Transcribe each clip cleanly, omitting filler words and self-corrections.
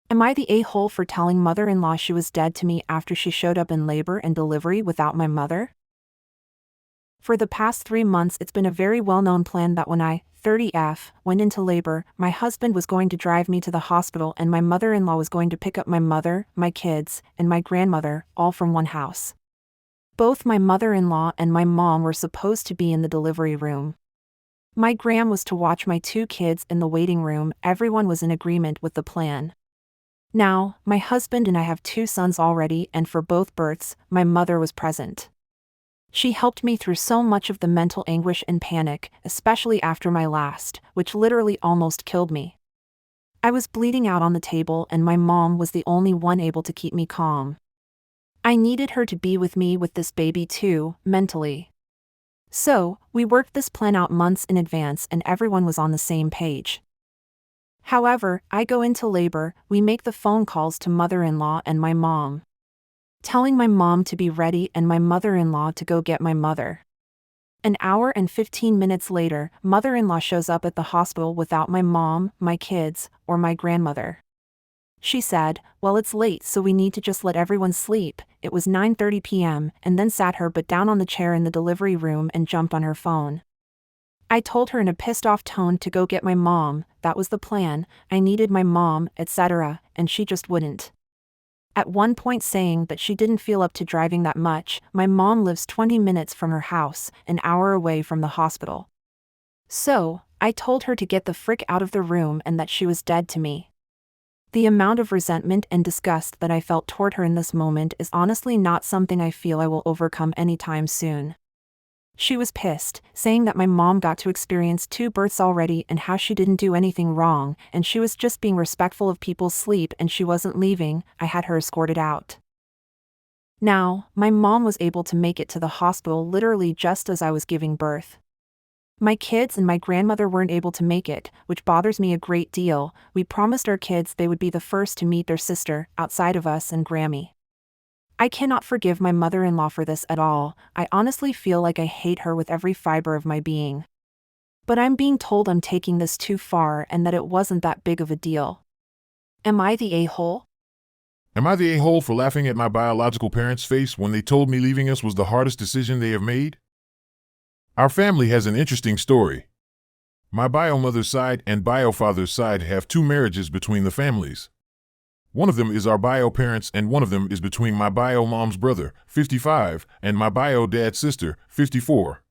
Am I the a-hole for telling mother-in-law she was dead to me after she showed up in labor and delivery without my mother? For the past 3 months it's been a very well-known plan that when I, 30F, went into labor, my husband was going to drive me to the hospital and my mother-in-law was going to pick up my mother, my kids, and my grandmother, all from one house. Both my mother-in-law and my mom were supposed to be in the delivery room. My gram was to watch my 2 kids in the waiting room. Everyone was in agreement with the plan. Now, my husband and I have 2 sons already, and for both births, my mother was present. She helped me through so much of the mental anguish and panic, especially after my last, which literally almost killed me. I was bleeding out on the table and my mom was the only one able to keep me calm. I needed her to be with me with this baby too, mentally. So, we worked this plan out months in advance and everyone was on the same page. However, I go into labor, we make the phone calls to mother-in-law and my mom, telling my mom to be ready and my mother-in-law to go get my mother. An hour and 15 minutes later, mother-in-law shows up at the hospital without my mom, my kids, or my grandmother. She said, "Well, it's late, so we need to just let everyone sleep." It was 9:30 p.m., and then sat her but down on the chair in the delivery room and jumped on her phone. I told her in a pissed-off tone to go get my mom, that was the plan, I needed my mom, etc., and she just wouldn't. At one point saying that she didn't feel up to driving that much. My mom lives 20 minutes from her house, an hour away from the hospital. So, I told her to get the frick out of the room and that she was dead to me. The amount of resentment and disgust that I felt toward her in this moment is honestly not something I feel I will overcome anytime soon. She was pissed, saying that my mom got to experience 2 births already and how she didn't do anything wrong, and she was just being respectful of people's sleep and she wasn't leaving. I had her escorted out. Now, my mom was able to make it to the hospital literally just as I was giving birth. My kids and my grandmother weren't able to make it, which bothers me a great deal. We promised our kids they would be the first to meet their sister, outside of us and Grammy. I cannot forgive my mother-in-law for this at all. I honestly feel like I hate her with every fiber of my being. But I'm being told I'm taking this too far and that it wasn't that big of a deal. Am I the a-hole? Am I the a-hole for laughing at my biological parents' face when they told me leaving us was the hardest decision they have made? Our family has an interesting story. My bio-mother's side and bio-father's side have 2 marriages between the families. One of them is our bio-parents and one of them is between my bio-mom's brother, 55, and my bio-dad's sister, 54.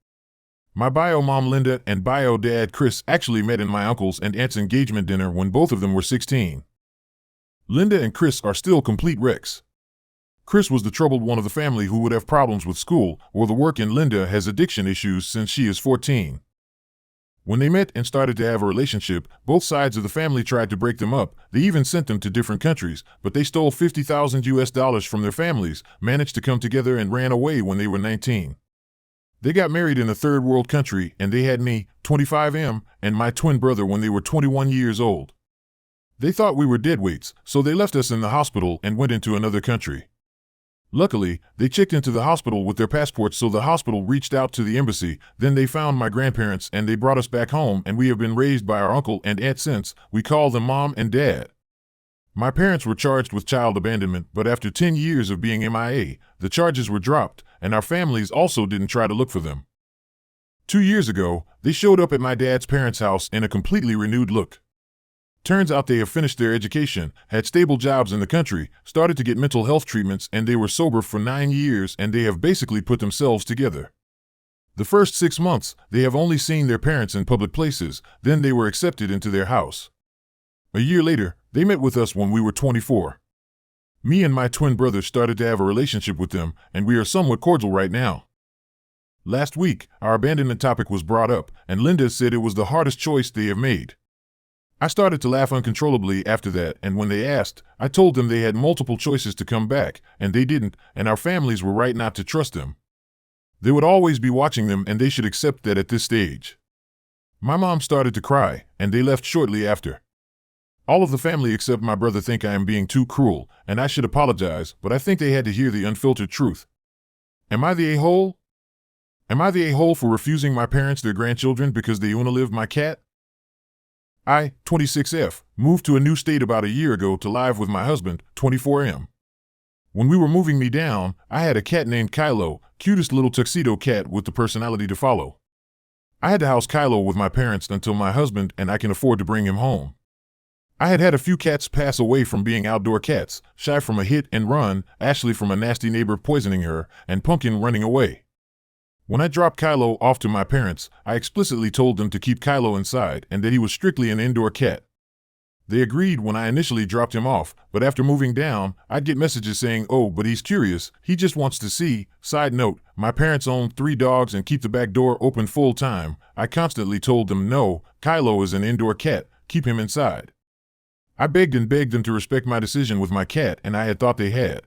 My bio-mom Linda and bio-dad Chris actually met in my uncle's and aunt's engagement dinner when both of them were 16. Linda and Chris are still complete wrecks. Chris was the troubled one of the family who would have problems with school or the work, and Linda has addiction issues since she is 14. When they met and started to have a relationship, both sides of the family tried to break them up. They even sent them to different countries, but they stole $50,000 from their families, managed to come together and ran away when they were 19. They got married in a third world country and they had me, 25M, and my twin brother when they were 21 years old. They thought we were deadweights, so they left us in the hospital and went into another country. Luckily, they checked into the hospital with their passports, so the hospital reached out to the embassy. Then they found my grandparents and they brought us back home, and we have been raised by our uncle and aunt since. We call them mom and dad. My parents were charged with child abandonment, but after 10 years of being MIA, the charges were dropped, and our families also didn't try to look for them. 2 years ago, they showed up at my dad's parents' house in a completely renewed look. Turns out they have finished their education, had stable jobs in the country, started to get mental health treatments, and they were sober for 9 years, and they have basically put themselves together. The first 6 months, they have only seen their parents in public places, then they were accepted into their house. A year later, they met with us when we were 24. Me and my twin brother started to have a relationship with them, and we are somewhat cordial right now. Last week, our abandonment topic was brought up, and Linda said it was the hardest choice they have made. I started to laugh uncontrollably after that, and when they asked, I told them they had multiple choices to come back, and they didn't, and our families were right not to trust them. They would always be watching them, and they should accept that at this stage. My mom started to cry, and they left shortly after. All of the family except my brother think I am being too cruel, and I should apologize, but I think they had to hear the unfiltered truth. Am I the a-hole? Am I the a-hole for refusing my parents their grandchildren because they unalived my cat? I, 26F, moved to a new state about a year ago to live with my husband, 24M. When we were moving me down, I had a cat named Kylo, cutest little tuxedo cat with the personality to follow. I had to house Kylo with my parents until my husband and I can afford to bring him home. I had had a few cats pass away from being outdoor cats, Shy from a hit and run, Ashley from a nasty neighbor poisoning her, and Pumpkin running away. When I dropped Kylo off to my parents, I explicitly told them to keep Kylo inside and that he was strictly an indoor cat. They agreed when I initially dropped him off, but after moving down, I'd get messages saying, "Oh, but he's curious, he just wants to see." Side note, my parents own 3 dogs and keep the back door open full time. I constantly told them, "No, Kylo is an indoor cat, keep him inside." I begged and begged them to respect my decision with my cat, and I had thought they had.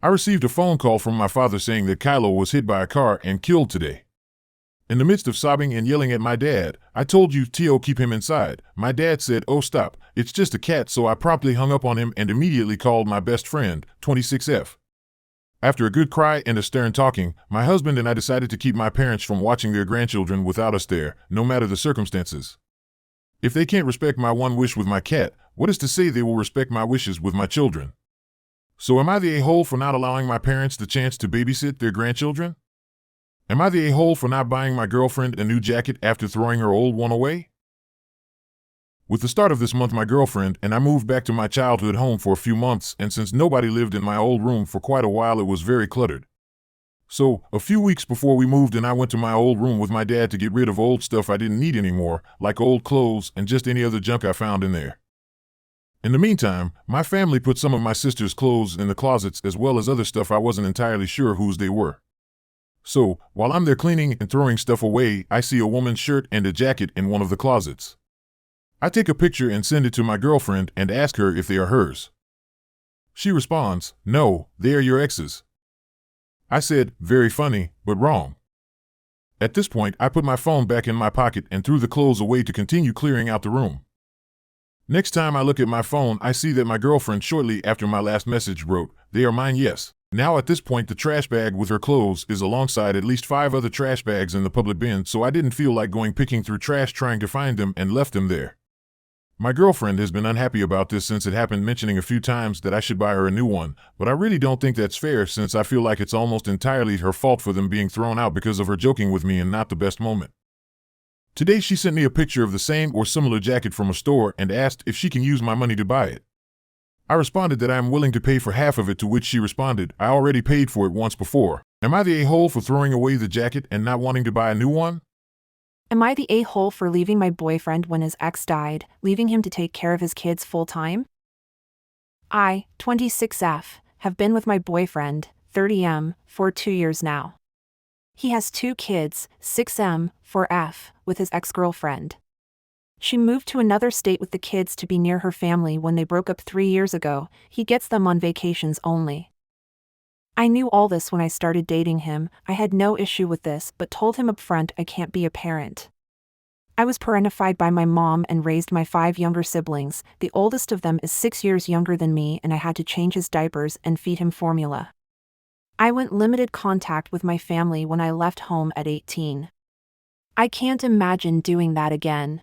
I received a phone call from my father saying that Kylo was hit by a car and killed today. In the midst of sobbing and yelling at my dad, "I told you, Tio, keep him inside." My dad said, "Oh, stop, it's just a cat," so I promptly hung up on him and immediately called my best friend, 26F. After a good cry and a stern talking, my husband and I decided to keep my parents from watching their grandchildren without us there, no matter the circumstances. If they can't respect my one wish with my cat, what is to say they will respect my wishes with my children? So am I the a-hole for not allowing my parents the chance to babysit their grandchildren? Am I the a-hole for not buying my girlfriend a new jacket after throwing her old one away? With the start of this month, my girlfriend and I moved back to my childhood home for a few months, and since nobody lived in my old room for quite a while, it was very cluttered. So, a few weeks before we moved and I went to my old room with my dad to get rid of old stuff I didn't need anymore, like old clothes and just any other junk I found in there. In the meantime, my family put some of my sister's clothes in the closets as well as other stuff I wasn't entirely sure whose they were. So, while I'm there cleaning and throwing stuff away, I see a woman's shirt and a jacket in one of the closets. I take a picture and send it to my girlfriend and ask her if they are hers. She responds, "No, they are your ex's." I said, "Very funny, but wrong." At this point, I put my phone back in my pocket and threw the clothes away to continue clearing out the room. Next time I look at my phone, I see that my girlfriend shortly after my last message wrote, "They are mine, yes." Now at this point, the trash bag with her clothes is alongside at least 5 other trash bags in the public bin, so I didn't feel like going picking through trash trying to find them and left them there. My girlfriend has been unhappy about this since it happened, mentioning a few times that I should buy her a new one, but I really don't think that's fair since I feel like it's almost entirely her fault for them being thrown out because of her joking with me and not the best moment. Today she sent me a picture of the same or similar jacket from a store and asked if she can use my money to buy it. I responded that I am willing to pay for half of it, to which she responded, "I already paid for it once before." Am I the a-hole for throwing away the jacket and not wanting to buy a new one? Am I the a-hole for leaving my boyfriend when his ex died, leaving him to take care of his kids full-time? I, 26F, have been with my boyfriend, 30M, for 2 years now. He has 2 kids, 6M, 4F, with his ex-girlfriend. She moved to another state with the kids to be near her family when they broke up 3 years ago. He gets them on vacations only. I knew all this when I started dating him. I had no issue with this, but told him upfront I can't be a parent. I was parentified by my mom and raised my 5 younger siblings. The oldest of them is 6 years younger than me, and I had to change his diapers and feed him formula. I went limited contact with my family when I left home at 18. I can't imagine doing that again.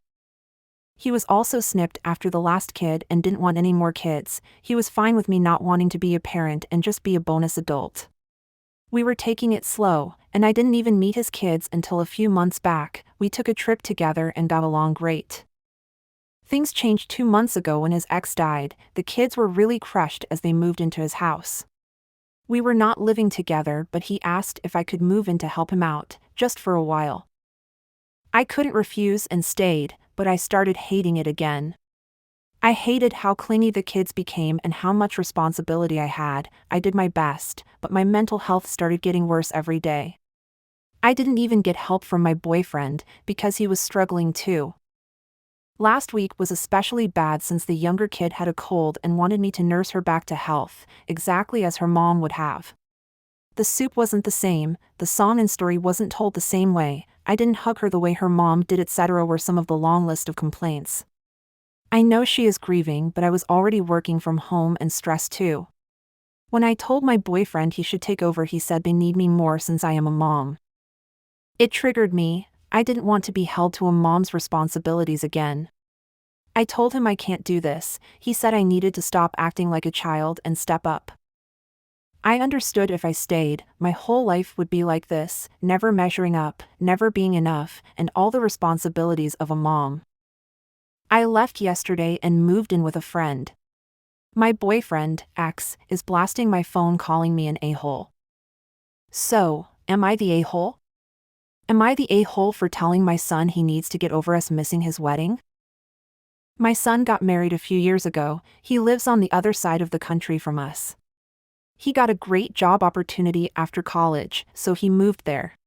He was also snipped after the last kid and didn't want any more kids. He was fine with me not wanting to be a parent and just be a bonus adult. We were taking it slow, and I didn't even meet his kids until a few months back. We took a trip together and got along great. Things changed 2 months ago when his ex died. The kids were really crushed as they moved into his house. We were not living together, but he asked if I could move in to help him out, just for a while. I couldn't refuse and stayed, but I started hating it again. I hated how clingy the kids became and how much responsibility I had. I did my best, but my mental health started getting worse every day. I didn't even get help from my boyfriend, because he was struggling too. Last week was especially bad since the younger kid had a cold and wanted me to nurse her back to health, exactly as her mom would have. The soup wasn't the same, the song and story wasn't told the same way, I didn't hug her the way her mom did, etc. were some of the long list of complaints. I know she is grieving, but I was already working from home and stressed too. When I told my boyfriend he should take over, he said they need me more since I am a mom. It triggered me. I didn't want to be held to a mom's responsibilities again. I told him I can't do this. He said I needed to stop acting like a child and step up. I understood if I stayed, my whole life would be like this, never measuring up, never being enough, and all the responsibilities of a mom. I left yesterday and moved in with a friend. My boyfriend, X, is blasting my phone calling me an a-hole. So, am I the a-hole? Am I the a-hole for telling my son he needs to get over us missing his wedding? My son got married a few years ago. He lives on the other side of the country from us. He got a great job opportunity after college, so he moved there.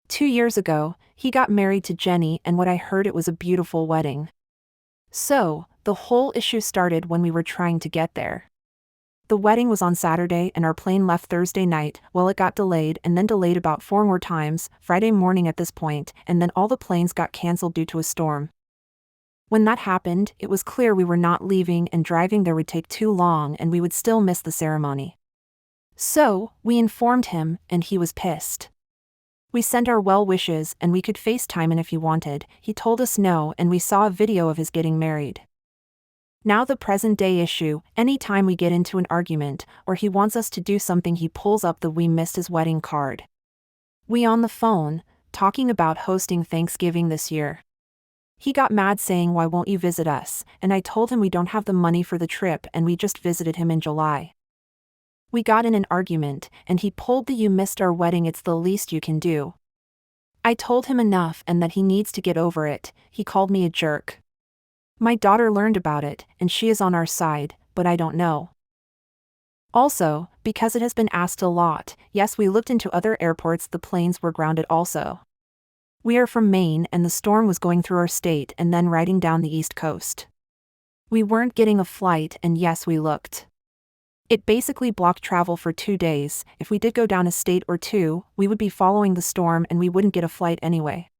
2 years ago, he got married to Jenny, and what I heard, it was a beautiful wedding. So, the whole issue started when we were trying to get there. The wedding was on Saturday and our plane left Thursday night. Well, it got delayed and then delayed about 4 more times, Friday morning at this point, and then all the planes got canceled due to a storm. When that happened, it was clear we were not leaving and driving there would take too long and we would still miss the ceremony. So, we informed him, and he was pissed. We sent our well wishes and we could FaceTime him if he wanted. He told us no, and we saw a video of his getting married. Now the present day issue, anytime we get into an argument or he wants us to do something, he pulls up the "we missed his wedding" card. We on the phone, talking about hosting Thanksgiving this year. He got mad saying, "Why won't you visit us?" And I told him we don't have the money for the trip and we just visited him in July. We got in an argument, and he pulled the "you missed our wedding, it's the least you can do." I told him enough and that he needs to get over it. He called me a jerk. My daughter learned about it, and she is on our side, but I don't know. Also, because it has been asked a lot, yes, we looked into other airports, the planes were grounded also. We are from Maine and the storm was going through our state and then riding down the East Coast. We weren't getting a flight, and yes, we looked. It basically blocked travel for 2 days. If we did go down a state or two, we would be following the storm and we wouldn't get a flight anyway.